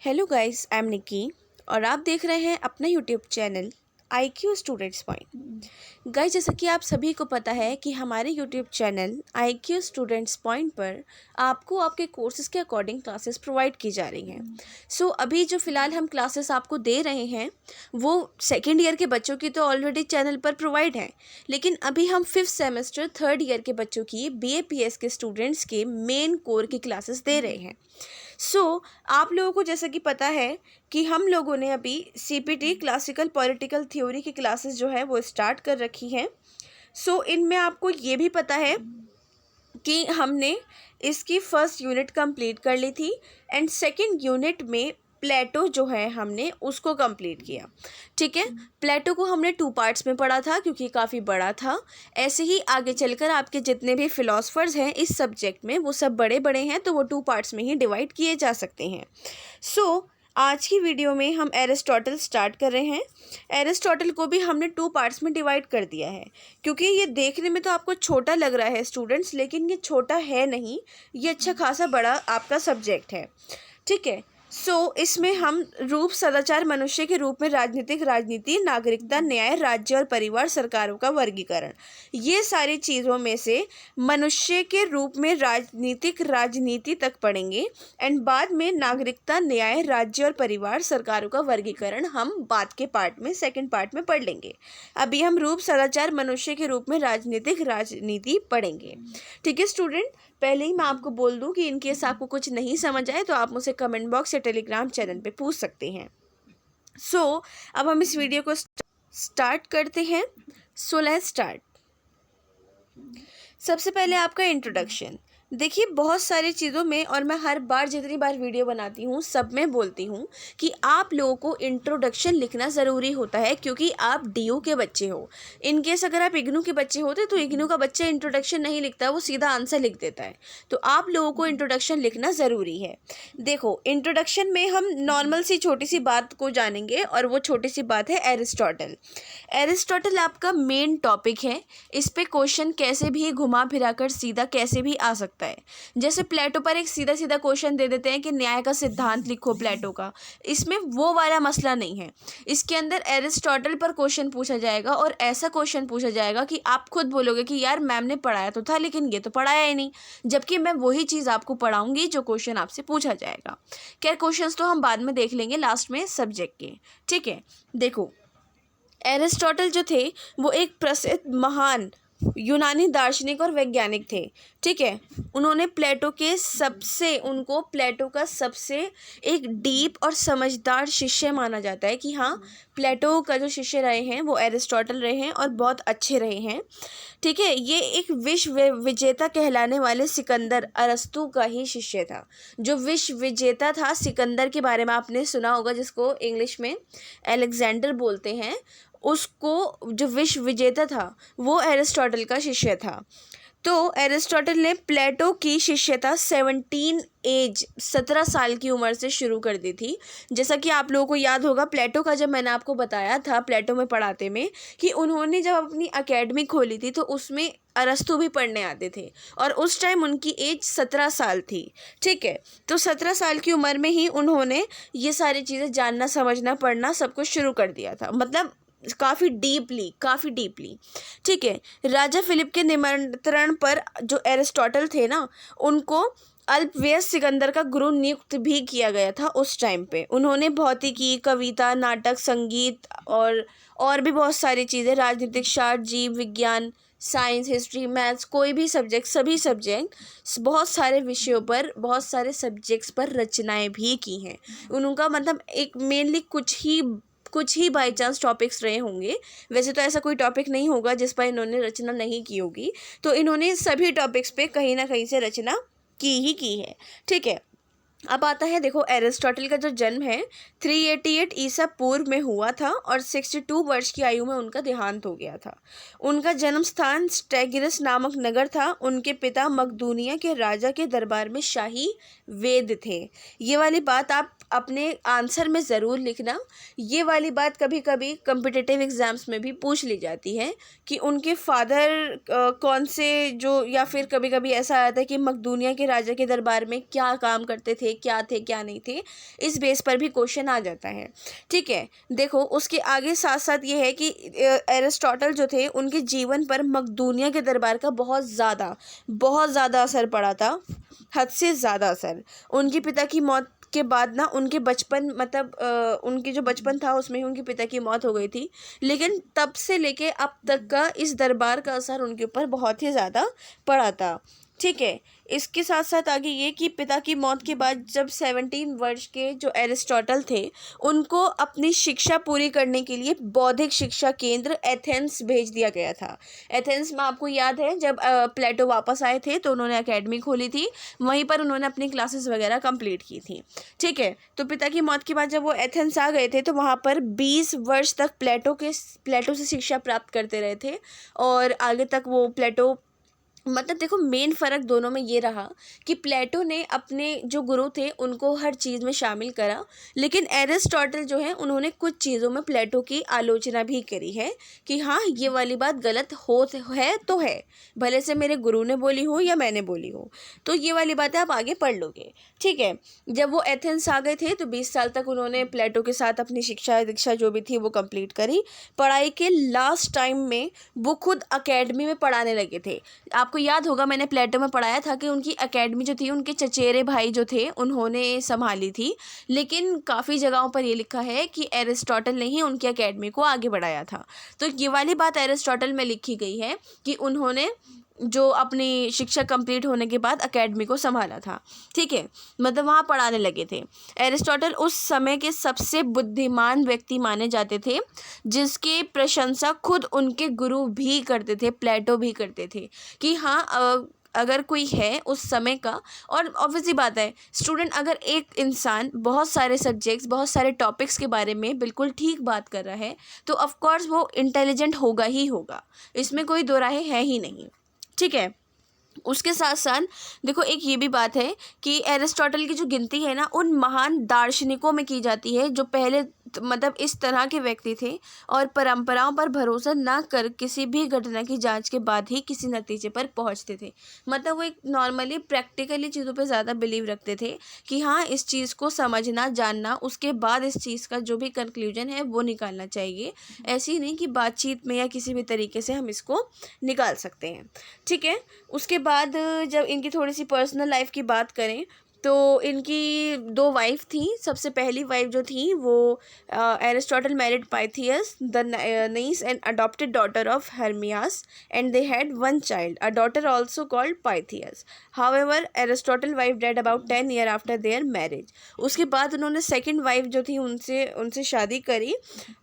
Hello guys, I am निकी और आप देख रहे हैं अपना YouTube channel IQ students point. Guys, जैसा कि आप सभी को पता है कि हमारे YouTube channel IQ students point पर आपको आपके कोर्सेज़ के अकॉर्डिंग क्लासेस प्रोवाइड की जा रही हैं। सो अभी जो फ़िलहाल हम क्लासेस आपको दे रहे हैं वो सेकेंड ईयर के बच्चों की तो ऑलरेडी चैनल पर प्रोवाइड है, लेकिन अभी हम 5th सेमेस्टर थर्ड ईयर के बच्चों की BAPS के स्टूडेंट्स के मेन कोर की क्लासेस दे रहे हैं। आप लोगों को जैसा कि पता है कि हम लोगों ने अभी CPT क्लासिकल पॉलिटिकल थ्योरी की क्लासेस जो है वो स्टार्ट कर रखी हैं। इनमें आपको ये भी पता है कि हमने इसकी फर्स्ट यूनिट कंप्लीट कर ली थी एंड सेकंड यूनिट में प्लेटो जो है हमने उसको कंप्लीट किया। ठीक है, प्लेटो को हमने 2 पार्ट्स में पढ़ा था क्योंकि काफ़ी बड़ा था। ऐसे ही आगे चलकर आपके जितने भी फिलोसफर्स हैं इस सब्जेक्ट में वो सब बड़े बड़े हैं, तो वो 2 पार्ट्स में ही डिवाइड किए जा सकते हैं। आज की वीडियो में हम एरिस्टोटल स्टार्ट कर रहे हैं। एरिस्टोटल को भी हमने 2 पार्ट्स में डिवाइड कर दिया है क्योंकि ये देखने में तो आपको छोटा लग रहा है स्टूडेंट्स, लेकिन ये छोटा है नहीं, ये अच्छा खासा बड़ा आपका सब्जेक्ट है। ठीक है, इसमें हम रूप सदाचार मनुष्य के रूप में राजनीतिक राजनीति नागरिकता न्याय राज्य और परिवार सरकारों का वर्गीकरण, ये सारी चीज़ों में से मनुष्य के रूप में राजनीतिक राजनीति तक पढ़ेंगे एंड बाद में नागरिकता न्याय राज्य और परिवार सरकारों का वर्गीकरण हम बाद के पार्ट में सेकंड पार्ट में पढ़ लेंगे। अभी हम रूप सदाचार मनुष्य के रूप में राजनीतिक राजनीति पढ़ेंगे। ठीक है स्टूडेंट, पहले ही मैं आपको बोल दूं कि इनकेस आपको कुछ नहीं समझ आए तो आप मुझसे कमेंट बॉक्स या टेलीग्राम चैनल पे पूछ सकते हैं। अब हम इस वीडियो को स्टार्ट करते हैं। Let's start. सबसे पहले आपका इंट्रोडक्शन। देखिए, बहुत सारी चीज़ों में, और मैं हर बार जितनी बार वीडियो बनाती हूँ सब में बोलती हूँ कि आप लोगों को इंट्रोडक्शन लिखना ज़रूरी होता है क्योंकि आप DU के बच्चे हो। इनकेस अगर आप इग्नू के बच्चे होते तो इग्नू का बच्चा इंट्रोडक्शन नहीं लिखता, वो सीधा आंसर लिख देता है। तो आप लोगों को इंट्रोडक्शन लिखना ज़रूरी है। देखो, इंट्रोडक्शन में हम नॉर्मल सी छोटी सी बात को जानेंगे और वो छोटी सी बात है एरिस्टोटल। एरिस्टोटल आपका मेन टॉपिक है। इस पे क्वेश्चन कैसे भी घुमा फिरा कर सीधा कैसे भी आ सकता है। जैसे प्लेटो पर एक सीधा सीधा क्वेश्चन दे देते हैं कि न्याय का सिद्धांत लिखो प्लेटो का, इसमें वो वाला मसला नहीं है। इसके अंदर एरिस्टोटल पर क्वेश्चन पूछा जाएगा और ऐसा क्वेश्चन पूछा जाएगा कि आप खुद बोलोगे कि यार मैम ने पढ़ाया तो था लेकिन ये तो पढ़ाया ही नहीं, जबकि मैं वही चीज़ आपको पढ़ाऊंगी जो क्वेश्चन आपसे पूछा जाएगा। खैर, क्वेश्चंस तो हम बाद में देख लेंगे लास्ट में सब्जेक्ट के। ठीक है, देखो, एरिस्टोटल जो थे वो एक प्रसिद्ध महान यूनानी दार्शनिक और वैज्ञानिक थे। ठीक है, उन्होंने प्लेटो का सबसे एक डीप और समझदार शिष्य माना जाता है कि हाँ, प्लेटो का जो शिष्य रहे हैं वो एरिस्टोटल रहे हैं और बहुत अच्छे रहे हैं। ठीक है, ये एक विश्व विजेता कहलाने वाले सिकंदर अरस्तु का ही शिष्य था। जो विश्व विजेता था सिकंदर के बारे में आपने सुना होगा, जिसको इंग्लिश में अलेक्जेंडर बोलते हैं, उसको जो विश्व विजेता था वो एरिस्टोटल का शिष्य था। तो एरिस्टोटल ने प्लेटो की शिष्यता 17 साल की उम्र से शुरू कर दी थी। जैसा कि आप लोगों को याद होगा, प्लेटो का जब मैंने आपको बताया था प्लेटो में पढ़ाते में कि उन्होंने जब अपनी एकेडमी खोली थी तो उसमें अरस्तु भी पढ़ने आते थे और उस टाइम उनकी एज 17 साल थी। ठीक है, तो 17 साल की उम्र में ही उन्होंने ये सारी चीज़ें जानना, समझना, पढ़ना सब कुछ शुरू कर दिया था, मतलब काफ़ी डीपली। ठीक है, राजा फिलिप के निमंत्रण पर जो एरिस्टोटल थे ना, उनको अल्पवयस सिकंदर का गुरु नियुक्त भी किया गया था उस टाइम पे। उन्होंने भौतिकी, कविता, नाटक, संगीत और भी बहुत सारी चीज़ें, राजनीतिक शास्त्र, जीव विज्ञान, साइंस, हिस्ट्री, मैथ्स, कोई भी सब्जेक्ट, सभी सब्जेक्ट, बहुत सारे विषयों पर, बहुत सारे सब्जेक्ट्स पर रचनाएं भी की हैं। उनका मतलब एक मेनली कुछ ही बाई चांस टॉपिक्स रहे होंगे, वैसे तो ऐसा कोई टॉपिक नहीं होगा जिस पर इन्होंने रचना नहीं की होगी। तो इन्होंने सभी टॉपिक्स पे कहीं ना कहीं से रचना की है। ठीक है, अब आता है, देखो, एरिस्टोटल का जो जन्म है 388 ईसा पूर्व में हुआ था और 62 वर्ष की आयु में उनका देहांत हो गया था। उनका जन्म स्थान स्टेगिरस नामक नगर था। उनके पिता मकदूनिया के राजा के दरबार में शाही वेद थे। ये वाली बात आप अपने आंसर में ज़रूर लिखना। ये वाली बात कभी कभी कम्पिटिटिव एग्ज़ाम्स में भी पूछ ली जाती है कि उनके फादर कौन से, जो, या फिर कभी कभी ऐसा आता है कि मकदूनिया के राजा के दरबार में क्या काम करते थे, थे, क्या थे क्या नहीं थे, इस बेस पर भी क्वेश्चन आ जाता है। ठीक है, देखो उसके आगे साथ साथ ये है कि एरिस्टोटल जो थे उनके जीवन पर मकदूनिया के दरबार का बहुत ज़्यादा असर पड़ा था, हद से ज़्यादा असर। उनके पिता की मौत के बाद ना उनके बचपन उनके जो बचपन था उसमें ही उनके पिता की मौत हो गई थी, लेकिन तब से लेके अब तक का इस दरबार का असर उनके ऊपर बहुत ही ज़्यादा पड़ा था। ठीक है, इसके साथ साथ आगे ये कि पिता की मौत के बाद जब 17 वर्ष के जो एरिस्टोटल थे उनको अपनी शिक्षा पूरी करने के लिए बौद्धिक शिक्षा केंद्र एथेंस भेज दिया गया था। एथेंस में आपको याद है जब प्लेटो वापस आए थे तो उन्होंने एकेडमी खोली थी, वहीं पर उन्होंने अपनी क्लासेस वगैरह कंप्लीट की थी। ठीक है, तो पिता की मौत के बाद जब वो एथेंस आ गए थे तो वहाँ पर 20 वर्ष तक प्लेटो से शिक्षा प्राप्त करते रहे थे, और आगे तक वो प्लेटो देखो मेन फ़र्क दोनों में ये रहा कि प्लेटो ने अपने जो गुरु थे उनको हर चीज़ में शामिल करा, लेकिन एरिस्टोटल जो है उन्होंने कुछ चीज़ों में प्लेटो की आलोचना भी करी है कि हाँ ये वाली बात गलत है तो है, भले से मेरे गुरु ने बोली हो या मैंने बोली हो, तो ये वाली बातें आप आगे पढ़ लोगे। ठीक है, जब वो एथेंस आ गए थे तो 20 साल तक उन्होंने प्लेटो के साथ अपनी शिक्षा दीक्षा जो भी थी वो कंप्लीट करी। पढ़ाई के लास्ट टाइम में वो खुद अकेडमी में पढ़ाने लगे थे। आपको याद होगा मैंने प्लेटो में पढ़ाया था कि उनकी एकेडमी जो थी उनके चचेरे भाई जो थे उन्होंने संभाली थी, लेकिन काफ़ी जगहों पर ये लिखा है कि एरिस्टोटल ने ही उनकी एकेडमी को आगे बढ़ाया था। तो ये वाली बात एरिस्टोटल में लिखी गई है कि उन्होंने जो अपनी शिक्षा कंप्लीट होने के बाद एकेडमी को संभाला था। ठीक है, वहाँ पढ़ाने लगे थे। एरिस्टोटल उस समय के सबसे बुद्धिमान व्यक्ति माने जाते थे, जिसकी प्रशंसा खुद उनके गुरु भी करते थे, प्लेटो भी करते थे कि हाँ अगर कोई है उस समय का। और ऑब्वियसली बात है स्टूडेंट, अगर एक इंसान बहुत सारे सब्जेक्ट्स बहुत सारे टॉपिक्स के बारे में बिल्कुल ठीक बात कर रहा है तो ऑफ कोर्स वो इंटेलिजेंट होगा ही होगा, इसमें कोई दो राहें है ही नहीं। ठीक है, उसके साथ साथ देखो एक ये भी बात है कि एरिस्टोटल की जो गिनती है ना उन महान दार्शनिकों में की जाती है जो पहले इस तरह के व्यक्ति थे और परंपराओं पर भरोसा ना कर किसी भी घटना की जांच के बाद ही किसी नतीजे पर पहुंचते थे। वो एक नॉर्मली प्रैक्टिकली चीज़ों पे ज़्यादा बिलीव रखते थे कि हाँ इस चीज़ को समझना जानना, उसके बाद इस चीज़ का जो भी कंक्लूजन है वो निकालना चाहिए। ऐसे ही नहीं कि बातचीत में या किसी भी तरीके से हम इसको निकाल सकते हैं। ठीक है, उसके बाद जब इनकी थोड़ी सी पर्सनल लाइफ की बात करें तो इनकी 2 वाइफ थी। सबसे पहली वाइफ जो थी वो Aristotle married Pythias the niece and adopted daughter of Hermias and they had 1 child, a daughter also called Pythias. However Aristotle wife dead about 10 year after their marriage. उसके बाद उन्होंने सेकंड वाइफ जो थी उनसे शादी करी,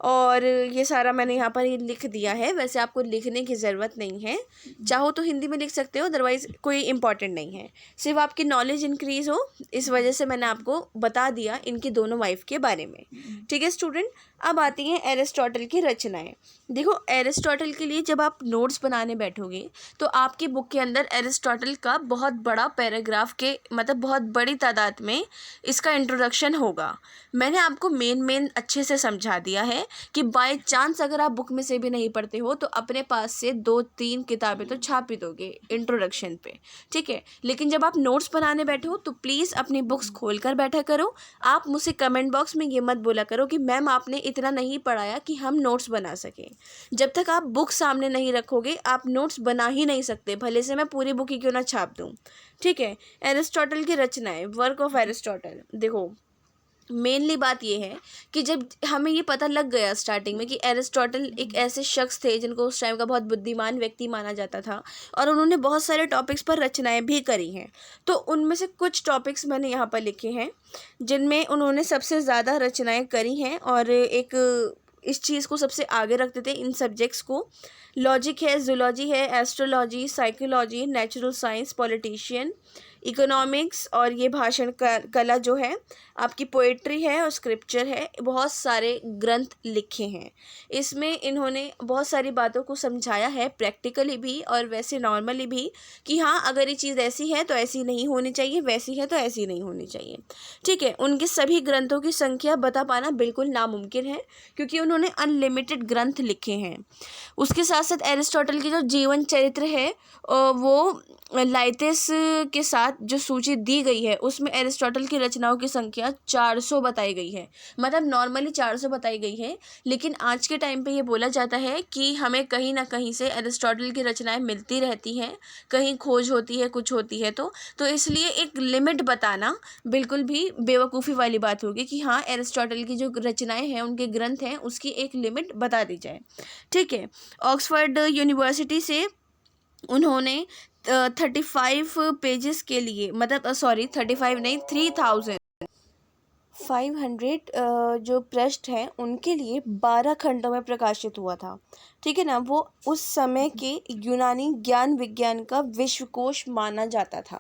और ये सारा मैंने यहाँ पर लिख दिया है। वैसे आपको लिखने की ज़रूरत नहीं है, चाहो तो हिंदी में लिख सकते हो, अदरवाइज़ कोई इंपॉर्टेंट नहीं है, सिर्फ आपकी नॉलेज इंक्रीज़ हो इस वजह से मैंने आपको बता दिया इनकी दोनों वाइफ के बारे में। ठीक है स्टूडेंट, अब आती हैं एरिस्टोटल की रचनाएं। देखो एरिस्टोटल के लिए जब आप नोट्स बनाने बैठोगे तो आपकी बुक के अंदर एरिस्टोटल का बहुत बड़ा पैराग्राफ के बहुत बड़ी तादाद में इसका इंट्रोडक्शन होगा। मैंने आपको मेन अच्छे से समझा दिया है कि बाय चांस अगर आप बुक में से भी नहीं पढ़ते हो तो अपने पास से 2-3 किताबें तो छाप ही दोगे इंट्रोडक्शन पे। ठीक है, लेकिन जब आप नोट्स बनाने बैठो तो प्लीज़ अपनी बुक्स खोल कर बैठा करो। आप मुझसे कमेंट बॉक्स में ये मत बोला करो कि मैम आपने इतना नहीं पढ़ाया कि हम नोट्स बना सकें। जब तक आप बुक सामने नहीं रखोगे आप नोट्स बना ही नहीं सकते, भले से मैं पूरी बुक ही क्यों ना छाप दूँ। ठीक है, एरिस्टोटल की रचनाएं, वर्क ऑफ एरिस्टोटल। देखो मेनली बात ये है कि जब हमें ये पता लग गया स्टार्टिंग में कि एरिस्टोटल एक ऐसे शख्स थे जिनको उस टाइम का बहुत बुद्धिमान व्यक्ति माना जाता था और उन्होंने बहुत सारे टॉपिक्स पर रचनाएं भी करी हैं, तो उनमें से कुछ टॉपिक्स मैंने यहाँ पर लिखे हैं जिनमें उन्होंने सबसे ज़्यादा रचनाएं करी हैं और एक इस चीज़ को सबसे आगे रखते थे इन सब्जेक्ट्स को। लॉजिक है, जूलॉजी है, astrology, psychology, natural science, politician, economics, और ये भाषण कला जो है आपकी पोएट्री है और स्क्रिप्चर है। बहुत सारे ग्रंथ लिखे हैं, इसमें इन्होंने बहुत सारी बातों को समझाया है प्रैक्टिकली भी और वैसे नॉर्मली भी कि हाँ अगर ये चीज़ ऐसी है तो ऐसी नहीं होनी चाहिए, वैसी है तो ऐसी नहीं होनी चाहिए। ठीक है, उनके सभी ग्रंथों की संख्या बता पाना बिल्कुल नामुमकिन है क्योंकि उन्होंने अनलिमिटेड ग्रंथ लिखे हैं। उसके साथ साथ एरिस्टोटल की जो जीवन चरित्र है वो लाइथिस के साथ जो सूची दी गई है उसमें एरिस्टोटल की रचनाओं की संख्या 400 बताई गई है। मतलब नॉर्मली 400 बताई गई है, लेकिन आज के टाइम पे ये बोला जाता है कि हमें कहीं ना कहीं से एरिस्टोटल की रचनाएं मिलती रहती हैं, कहीं खोज होती है, कुछ होती है, तो इसलिए एक लिमिट बताना बिल्कुल भी बेवकूफ़ी वाली बात होगी कि हाँ एरिस्टोटल की जो रचनाएं हैं, उनके ग्रंथ हैं, उसकी एक लिमिट बता दी जाए। ठीक है। ऑक्सफोर्ड यूनिवर्सिटी से उन्होंने 35 पेजेस के लिए, मतलब सॉरी 35 नहीं, 3500 जो पृष्ठ हैं उनके लिए 12 खंडों में प्रकाशित हुआ था। ठीक है ना। वो उस समय के यूनानी ज्ञान विज्ञान का विश्वकोश माना जाता था।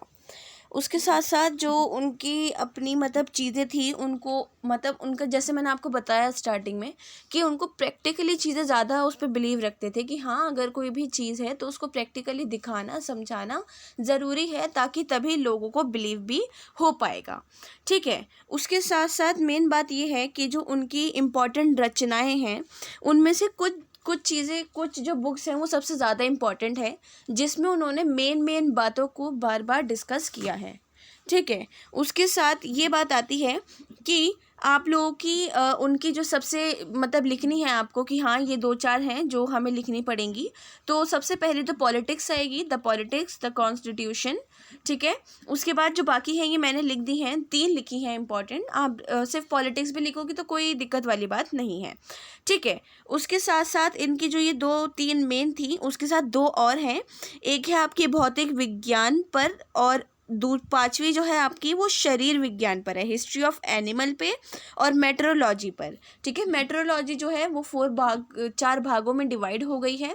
उसके साथ साथ जो उनकी अपनी मतलब चीज़ें थी, उनको मतलब उनका, जैसे मैंने आपको बताया स्टार्टिंग में, कि उनको प्रैक्टिकली चीज़ें ज़्यादा उस पर बिलीव रखते थे कि हाँ अगर कोई भी चीज़ है तो उसको प्रैक्टिकली दिखाना, समझाना ज़रूरी है, ताकि तभी लोगों को बिलीव भी हो पाएगा। ठीक है। उसके साथ साथ मेन बात ये है कि जो उनकी इम्पॉर्टेंट रचनाएं हैं उनमें से कुछ चीज़ें, कुछ जो बुक्स हैं वो सबसे ज़्यादा इम्पॉर्टेंट है, जिसमें उन्होंने मेन बातों को बार बार डिस्कस किया है। ठीक है। उसके साथ ये बात आती है कि आप लोगों की उनकी जो सबसे मतलब लिखनी है आपको, कि हाँ ये 2-4 हैं जो हमें लिखनी पड़ेंगी। तो सबसे पहले तो पॉलिटिक्स आएगी, द पॉलिटिक्स, द कॉन्स्टिट्यूशन। ठीक है। उसके बाद जो बाकी हैं ये मैंने लिख दी हैं, 3 लिखी हैं इंपॉर्टेंट। आप सिर्फ पॉलिटिक्स भी लिखोगी तो कोई दिक्कत वाली बात नहीं है। ठीक है। उसके साथ साथ इनकी जो ये 2-3 मेन थी, उसके साथ 2 और हैं। एक है आपकी भौतिक विज्ञान पर, और 5वीं जो है आपकी वो शरीर विज्ञान पर है, हिस्ट्री ऑफ एनिमल पे और मेट्रोलॉजी पर। ठीक है। मेट्रोलॉजी जो है वो 4 भागों में डिवाइड हो गई है,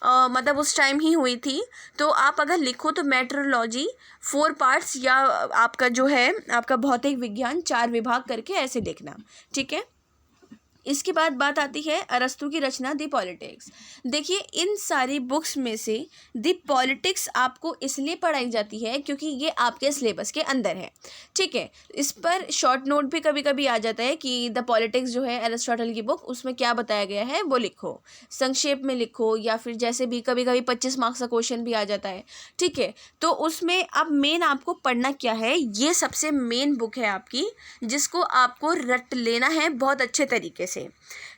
मतलब उस टाइम ही हुई थी। तो आप अगर लिखो तो मेट्रोलॉजी 4 पार्ट्स, या आपका जो है आपका भौतिक विज्ञान 4 विभाग करके ऐसे लिखना। ठीक है। इसके बाद बात आती है अरस्तु की रचना दी पॉलिटिक्स। देखिए इन सारी बुक्स में से दी पॉलिटिक्स आपको इसलिए पढ़ाई जाती है क्योंकि ये आपके सिलेबस के अंदर है। ठीक है। इस पर शॉर्ट नोट भी कभी कभी आ जाता है कि द पॉलिटिक्स जो है एरिस्टोटल की बुक, उसमें क्या बताया गया है वो लिखो, संक्षेप में लिखो, या फिर जैसे भी कभी कभी 25 मार्क्स का क्वेश्चन भी आ जाता है। ठीक है। तो उसमें अब मेन आपको पढ़ना क्या है, ये सबसे मेन बुक है आपकी, जिसको आपको रट लेना है बहुत अच्छे तरीके से।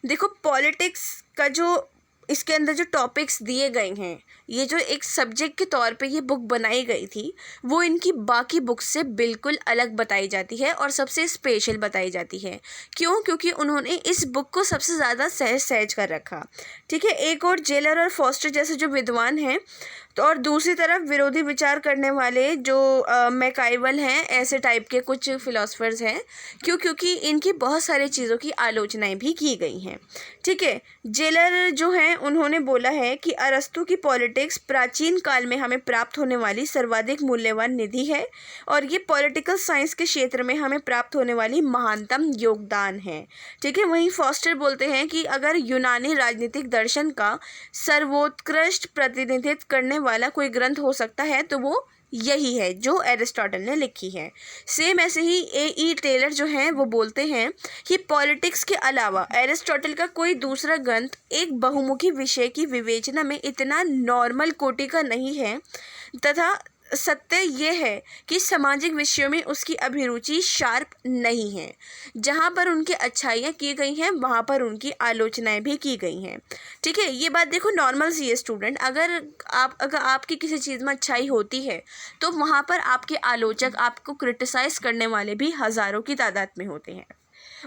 देखो पॉलिटिक्स का जो इसके अंदर जो टॉपिक्स दिए गए हैं, ये जो एक सब्जेक्ट के तौर पे ये बुक बनाई गई थी, वो इनकी बाकी बुक्स से बिल्कुल अलग बताई जाती है और सबसे स्पेशल बताई जाती है। क्यों? क्योंकि उन्होंने इस बुक को सबसे ज़्यादा सहज कर रखा। ठीक है। एक और जेलर और फॉस्टर जैसे जो विद्वान हैं, तो और दूसरी तरफ विरोधी विचार करने वाले जो मैकाइवल हैं, ऐसे टाइप के कुछ फिलोसफर्स हैं। क्योंकि इनकी बहुत सारी चीज़ों की आलोचनाएं भी की गई हैं। ठीक है। जेलर जो हैं उन्होंने बोला है कि अरस्तु की पॉलिटिक्स प्राचीन काल में हमें प्राप्त होने वाली सर्वाधिक मूल्यवान निधि है, और ये पॉलिटिकल साइंस के क्षेत्र में हमें प्राप्त होने वाली महानतम योगदान है। ठीक है। वहीं फॉस्टर बोलते हैं कि अगर यूनानी राजनीतिक दर्शन का सर्वोत्कृष्ट प्रतिनिधित्व करने वाला कोई ग्रंथ हो सकता है तो वो यही है जो एरिस्टोटल ने लिखी है। सेम ऐसे ही A.E. टेलर जो हैं वो बोलते हैं कि पॉलिटिक्स के अलावा एरिस्टोटल का कोई दूसरा ग्रंथ एक बहुमुखी विषय की विवेचना में इतना नॉर्मल कोटि का नहीं है, तथा सत्य ये है कि सामाजिक विषयों में उसकी अभिरुचि शार्प नहीं है। जहाँ पर उनकी अच्छाइयाँ की गई हैं वहाँ पर उनकी आलोचनाएं भी की गई हैं। ठीक है। ये बात देखो नॉर्मल सी है स्टूडेंट, अगर आपकी किसी चीज़ में अच्छाई होती है तो वहाँ पर आपके आलोचक, आपको क्रिटिसाइज़ करने वाले भी हज़ारों की तादाद में होते हैं।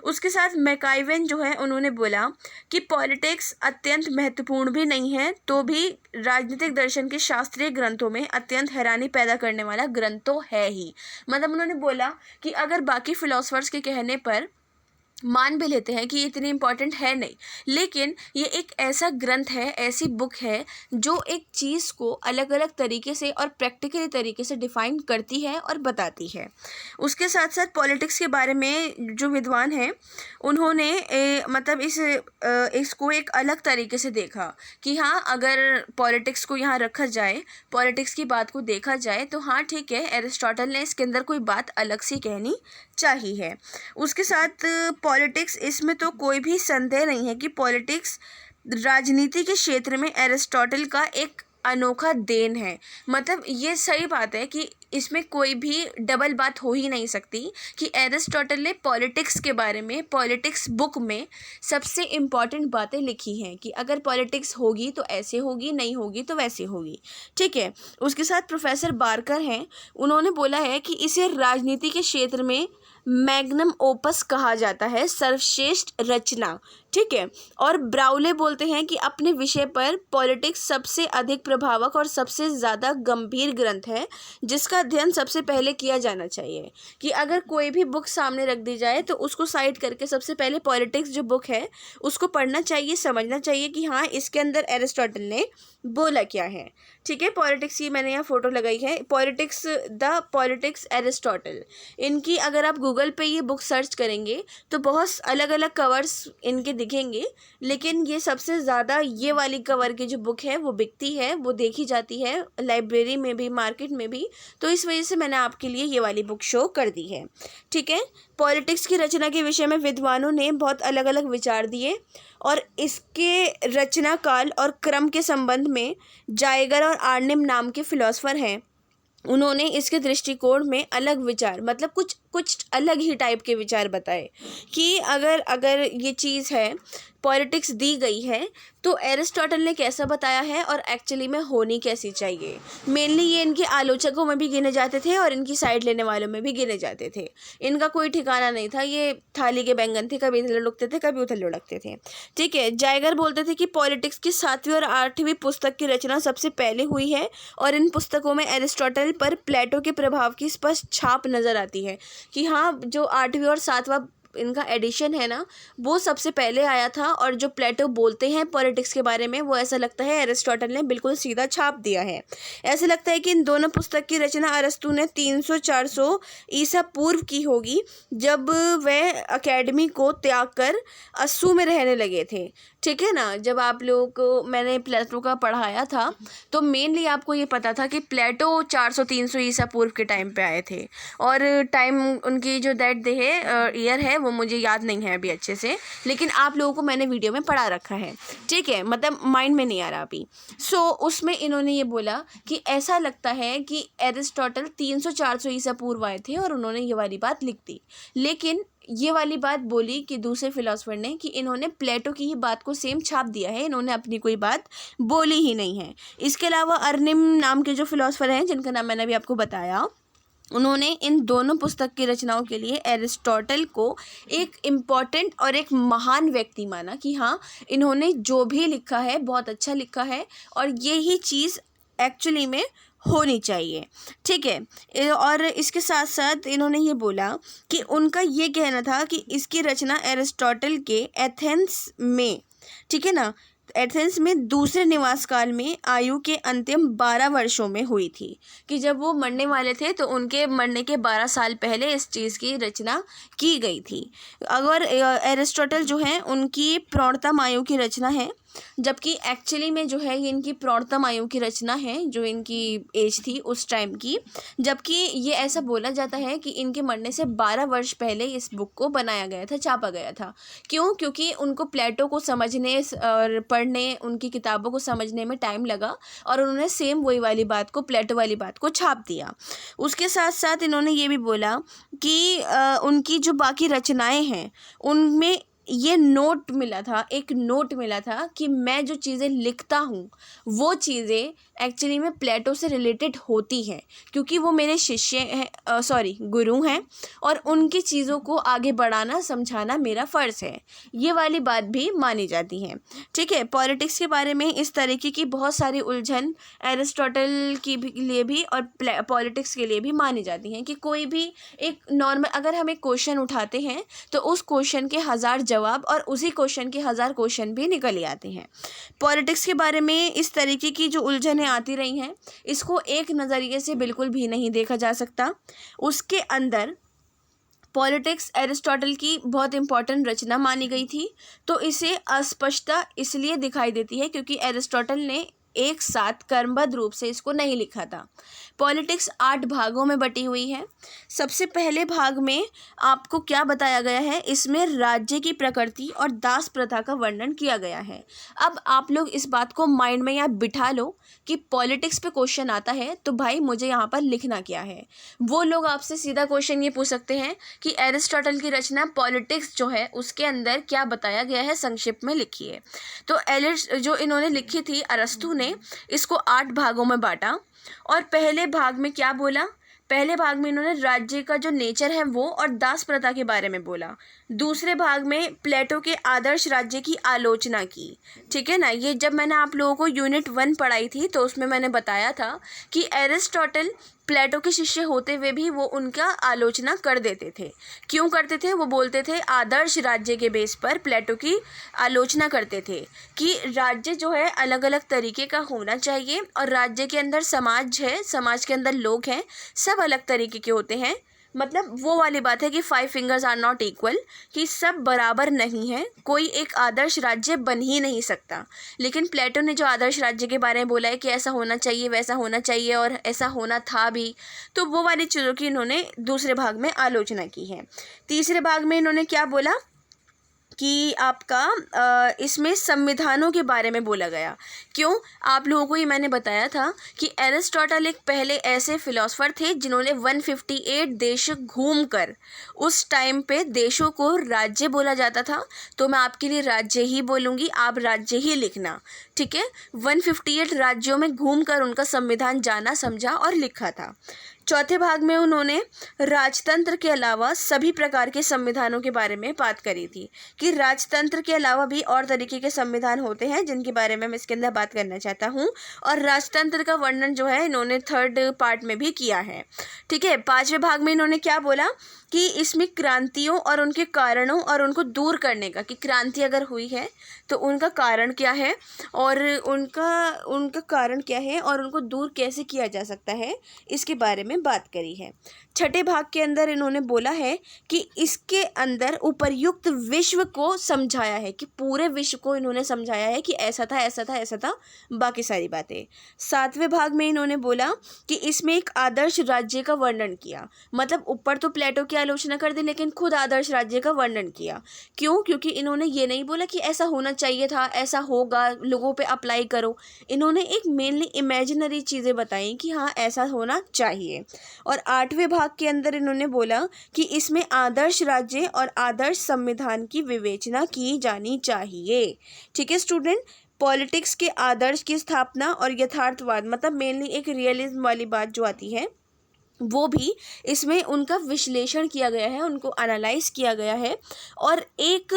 उसके साथ मैकाइवन जो है उन्होंने बोला कि पॉलिटिक्स अत्यंत महत्वपूर्ण भी नहीं है तो भी राजनीतिक दर्शन के शास्त्रीय ग्रंथों में अत्यंत हैरानी पैदा करने वाला ग्रंथ तो है ही। मतलब उन्होंने बोला कि अगर बाकी फिलोसफर्स के कहने पर मान भी लेते हैं कि ये इतनी इम्पॉर्टेंट है नहीं, लेकिन ये एक ऐसा ग्रंथ है, ऐसी बुक है जो एक चीज़ को अलग अलग तरीके से और प्रैक्टिकली तरीके से डिफ़ाइन करती है और बताती है। उसके साथ साथ पॉलिटिक्स के बारे में जो विद्वान हैं उन्होंने मतलब इसको एक अलग तरीके से देखा कि हाँ अगर पॉलिटिक्स को यहाँ रखा जाए, पॉलिटिक्स की बात को देखा जाए तो हाँ ठीक है, एरिस्टोटल ने इसके अंदर कोई बात अलग सी कहनी चाहिए। उसके साथ पॉलिटिक्स, इसमें तो कोई भी संदेह नहीं है कि पॉलिटिक्स राजनीति के क्षेत्र में एरिस्टोटल का एक अनोखा देन है। मतलब ये सही बात है कि इसमें कोई भी डबल बात हो ही नहीं सकती कि एरिस्टोटल ने पॉलिटिक्स के बारे में पॉलिटिक्स बुक में सबसे इम्पॉर्टेंट बातें लिखी हैं कि अगर पॉलिटिक्स होगी तो ऐसे होगी, नहीं होगी तो वैसे होगी। ठीक है। उसके साथ प्रोफेसर बारकर हैं, उन्होंने बोला है कि इसे राजनीति के क्षेत्र में मैग्नम ओपस कहा जाता है, सर्वश्रेष्ठ रचना। ठीक है। और ब्राउले बोलते हैं कि अपने विषय पर पॉलिटिक्स सबसे अधिक प्रभावक और सबसे ज़्यादा गंभीर ग्रंथ है जिसका अध्ययन सबसे पहले किया जाना चाहिए। कि अगर कोई भी बुक सामने रख दी जाए तो उसको साइड करके सबसे पहले पॉलिटिक्स जो बुक है उसको पढ़ना चाहिए, समझना चाहिए कि हाँ इसके अंदर एरिस्टोटल ने बोला क्या है। ठीक है। पॉलिटिक्स की मैंने यहाँ फ़ोटो लगाई है, पॉलिटिक्स एरिस्टोटल। इनकी अगर आप गूगल पे ये बुक सर्च करेंगे तो बहुत अलग अलग कवर्स इनके दिखेंगे, लेकिन ये सबसे ज़्यादा ये वाली कवर की जो बुक है वो बिकती है, वो देखी जाती है लाइब्रेरी में भी, मार्केट में भी। तो इस वजह से मैंने आपके लिए ये वाली बुक शो कर दी है। ठीक है। पॉलिटिक्स की रचना के विषय में विद्वानों ने बहुत अलग अलग विचार दिए और इसके रचना काल और क्रम के संबंध में जाइगर और आर्निम नाम के फिलोसफर हैं, उन्होंने इसके दृष्टिकोण में अलग विचार, मतलब कुछ अलग ही टाइप के विचार बताए कि अगर ये चीज़ है, पॉलिटिक्स दी गई है तो एरिस्टोटल ने कैसा बताया है और एक्चुअली में होनी कैसी चाहिए। मेनली ये इनके आलोचकों में भी गिने जाते थे और इनकी साइड लेने वालों में भी गिने जाते थे। इनका कोई ठिकाना नहीं था, ये थाली के बैंगन थे, कभी इधर लुढ़कते थे कभी उधर लुढ़कते थे। ठीक है। जाइगर बोलते थे कि पॉलिटिक्स की 7वीं और 8वीं पुस्तक की रचना सबसे पहले हुई है और इन पुस्तकों में एरिस्टोटल पर प्लेटो के प्रभाव की स्पष्ट छाप नज़र आती है कि हाँ जो 8वीं और 7वां इनका एडिशन है ना वो सबसे पहले आया था, और जो प्लेटो बोलते हैं पॉलिटिक्स के बारे में वो ऐसा लगता है एरिस्टोटल ने बिल्कुल सीधा छाप दिया है। ऐसे लगता है कि इन दोनों पुस्तक की रचना अरस्तु ने 300-400 ईसा पूर्व की होगी, जब वह अकेडमी को त्याग कर अस्सू में रहने लगे थे। ठीक है ना। जब आप लोगों को मैंने प्लेटो का पढ़ाया था तो मेनली आपको ये पता था कि प्लेटो 400-300 ईसा पूर्व के टाइम पे आए थे, और टाइम उनकी जो दैट डे है ईयर है वो मुझे याद नहीं है अभी अच्छे से, लेकिन आप लोगों को मैंने वीडियो में पढ़ा रखा है। ठीक है। मतलब माइंड में नहीं आ रहा अभी। उसमें इन्होंने ये बोला कि ऐसा लगता है कि एरिस्टोटल 300-400 ईसा पूर्व आए थे और उन्होंने ये वाली बात लिख दी, लेकिन ये वाली बात बोली कि दूसरे फिलोसफर ने कि इन्होंने प्लेटो की ही बात को सेम छाप दिया है, इन्होंने अपनी कोई बात बोली ही नहीं है। इसके अलावा अर्निम नाम के जो फिलोसफर हैं जिनका नाम मैंने अभी आपको बताया, उन्होंने इन दोनों पुस्तक की रचनाओं के लिए एरिस्टोटल को एक इम्पॉर्टेंट और एक महान व्यक्ति माना कि हाँ इन्होंने जो भी लिखा है बहुत अच्छा लिखा है और यही चीज़ एक्चुअली में होनी चाहिए। ठीक है। और इसके साथ साथ इन्होंने ये बोला कि उनका ये कहना था कि इसकी रचना एरिस्टोटल के एथेंस में, ठीक है ना, एथेंस में दूसरे निवास काल में आयु के अंतिम 12 वर्षों में हुई थी, कि जब वो मरने वाले थे तो उनके मरने के 12 साल पहले इस चीज़ की रचना की गई थी। अगर एरिस्टोटल जो है उनकी प्रौढ़तम आयु की रचना है, जबकि एक्चुअली में जो है ये इनकी प्रौढ़तम आयु की रचना है जो इनकी एज थी उस टाइम की, जबकि ये ऐसा बोला जाता है कि इनके मरने से 12 वर्ष पहले इस बुक को बनाया गया था, छापा गया था। क्यों? क्योंकि उनको प्लेटो को समझने और पढ़ने, उनकी किताबों को समझने में टाइम लगा और उन्होंने सेम वही वाली बात को, प्लेटो वाली बात को छाप दिया। उसके साथ साथ इन्होंने ये भी बोला कि उनकी जो बाकी रचनाएं हैं उनमें ये नोट मिला था, एक नोट मिला था कि मैं जो चीज़ें लिखता हूँ वो चीज़ें एक्चुअली में प्लेटो से रिलेटेड होती हैं, क्योंकि वो मेरे शिष्य हैं, गुरु हैं, और उनकी चीज़ों को आगे बढ़ाना समझाना मेरा फ़र्ज़ है। ये वाली बात भी मानी जाती है। ठीक है। पॉलिटिक्स के बारे में इस तरीके की बहुत सारी उलझन एरिस्टोटल के लिए भी और पॉलिटिक्स के लिए भी मानी जाती हैं कि कोई भी एक नॉर्मल, अगर हम एक क्वेश्चन उठाते हैं तो उस क्वेश्चन के 1000 जवाब और उसी क्वेश्चन के 1000 क्वेश्चन भी निकल आते हैं। पॉलिटिक्स के बारे में इस तरीके की जो उलझनें आती रही हैं इसको एक नज़रिए से बिल्कुल भी नहीं देखा जा सकता। उसके अंदर पॉलिटिक्स एरिस्टोटल की बहुत इंपॉर्टेंट रचना मानी गई थी, तो इसे अस्पष्टता इसलिए दिखाई देती है क्योंकि एरिस्टोटल ने एक साथ क्रमबद्ध रूप से इसको नहीं लिखा था। पॉलिटिक्स 8 भागों में बटी हुई है। सबसे पहले भाग में आपको क्या बताया गया है, इसमें राज्य की प्रकृति और दास प्रथा का वर्णन किया गया है। अब आप लोग इस बात को माइंड में यहाँ बिठा लो कि पॉलिटिक्स पे क्वेश्चन आता है तो भाई मुझे यहाँ पर लिखना क्या है। वो लोग आपसे सीधा क्वेश्चन ये पूछ सकते हैं कि एरिस्टोटल की रचना पॉलिटिक्स जो है उसके अंदर क्या बताया गया है, संक्षिप्त में लिखिए। तो जो इन्होंने लिखी थी अरस्तु ने, इसको 8 भागों में बांटा। और पहले भाग में क्या बोला, पहले भाग में इन्होंने राज्य का जो नेचर है वो और दास प्रथा के बारे में बोला। दूसरे भाग में प्लेटो के आदर्श राज्य की आलोचना की। ठीक है ना, ये जब मैंने आप लोगों को यूनिट 1 पढ़ाई थी तो उसमें मैंने बताया था कि एरिस्टोटल प्लेटो के शिष्य होते हुए भी वो उनका आलोचना कर देते थे। क्यों करते थे, वो बोलते थे आदर्श राज्य के बेस पर प्लेटो की आलोचना करते थे कि राज्य जो है अलग अलग तरीके का होना चाहिए और राज्य के अंदर समाज है, समाज के अंदर लोग हैं, सब अलग तरीके के होते हैं। मतलब वो वाली बात है कि 5 फिंगर्स आर नॉट इक्वल, कि सब बराबर नहीं है, कोई एक आदर्श राज्य बन ही नहीं सकता। लेकिन प्लेटो ने जो आदर्श राज्य के बारे में बोला है कि ऐसा होना चाहिए, वैसा होना चाहिए और ऐसा होना था भी, तो वो वाली चीज़ों की इन्होंने दूसरे भाग में आलोचना की है। तीसरे भाग में इन्होंने क्या बोला कि आपका इसमें संविधानों के बारे में बोला गया। क्यों, आप लोगों को ये मैंने बताया था कि एरिस्टोटल एक पहले ऐसे फिलोसोफर थे जिन्होंने 158 देश घूमकर, उस टाइम पे देशों को राज्य बोला जाता था, तो मैं आपके लिए राज्य ही बोलूँगी, आप राज्य ही लिखना। ठीक है, 158 राज्यों में घूमकर उनका संविधान जाना, समझा और लिखा था। चौथे भाग में उन्होंने राजतंत्र के अलावा सभी प्रकार के संविधानों के बारे में बात करी थी कि राजतंत्र के अलावा भी और तरीके के संविधान होते हैं जिनके बारे में मैं इसके अंदर बात करना चाहता हूँ। और राजतंत्र का वर्णन जो है इन्होंने 3rd पार्ट में भी किया है। ठीक है, 5वें भाग में इन्होंने क्या बोला कि इसमें क्रांतियों और उनके कारणों और उनको दूर करने का, कि क्रांति अगर हुई है तो उनका कारण क्या है और उनका कारण क्या है और उनको दूर कैसे किया जा सकता है, इसके बारे में बात करी है। छठे भाग के अंदर इन्होंने बोला है कि इसके अंदर उपर्युक्त विश्व को समझाया है, कि पूरे विश्व को इन्होंने समझाया है कि ऐसा था ऐसा था ऐसा था, बाकी सारी बातें। 7वें भाग में इन्होंने बोला कि इसमें एक आदर्श राज्य का वर्णन किया। मतलब ऊपर तो प्लेटो की आलोचना कर दी लेकिन खुद आदर्श राज्य का वर्णन किया। क्यों, क्योंकि इन्होंने ये नहीं बोला कि ऐसा होना चाहिए था, ऐसा होगा, लोगों पे अप्लाई करो। इन्होंने एक मेनली इमेजिनरी चीज़ें बताई कि हाँ ऐसा होना चाहिए। और 8वें भाग के अंदर इन्होंने बोला कि इसमें आदर्श राज्य और आदर्श संविधान की विवेचना की जानी चाहिए। ठीक है स्टूडेंट, पॉलिटिक्स के आदर्श की स्थापना और यथार्थवाद, मतलब मेनली एक रियलिज्म वाली बात जो आती है वो भी इसमें उनका विश्लेषण किया गया है, उनको एनालाइज किया गया है। और एक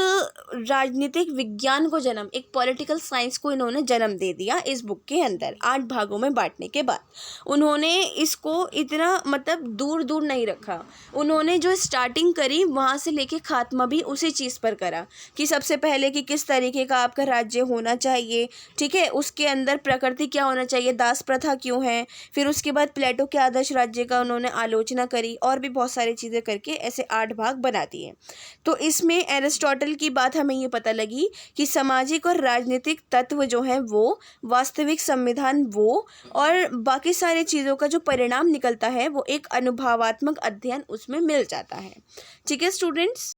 राजनीतिक विज्ञान को जन्म, एक पॉलिटिकल साइंस को इन्होंने जन्म दे दिया इस बुक के अंदर 8 भागों में बांटने के बाद। उन्होंने इसको इतना मतलब दूर दूर नहीं रखा, उन्होंने जो स्टार्टिंग करी वहाँ से लेके खात्मा भी उसी चीज़ पर करा कि सबसे पहले कि किस तरीके का आपका राज्य होना चाहिए। ठीक है, उसके अंदर प्रकृति क्या होना चाहिए, दास प्रथा क्यों है, फिर उसके बाद प्लेटो के आदर्श राज्य का उन्होंने आलोचना करी और भी बहुत सारी चीज़ें करके ऐसे 8 भाग बना दिए। तो इसमें एरिस्टोटल की बात हमें ये पता लगी कि सामाजिक और राजनीतिक तत्व जो हैं वो, वास्तविक संविधान वो, और बाकी सारी चीज़ों का जो परिणाम निकलता है वो एक अनुभवात्मक अध्ययन उसमें मिल जाता है। ठीक है स्टूडेंट्स,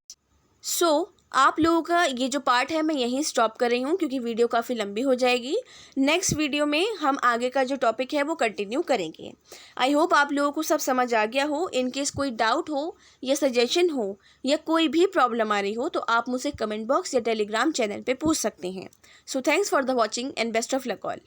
आप लोगों का ये जो पार्ट है मैं यहीं स्टॉप कर रही हूँ क्योंकि वीडियो काफ़ी लंबी हो जाएगी। नेक्स्ट वीडियो में हम आगे का जो टॉपिक है वो कंटिन्यू करेंगे। आई होप आप लोगों को सब समझ आ गया हो। इन केस कोई डाउट हो या सजेशन हो या कोई भी प्रॉब्लम आ रही हो तो आप मुझे कमेंट बॉक्स या टेलीग्राम चैनल पे पूछ सकते हैं। So thanks for the watching and best of luck all.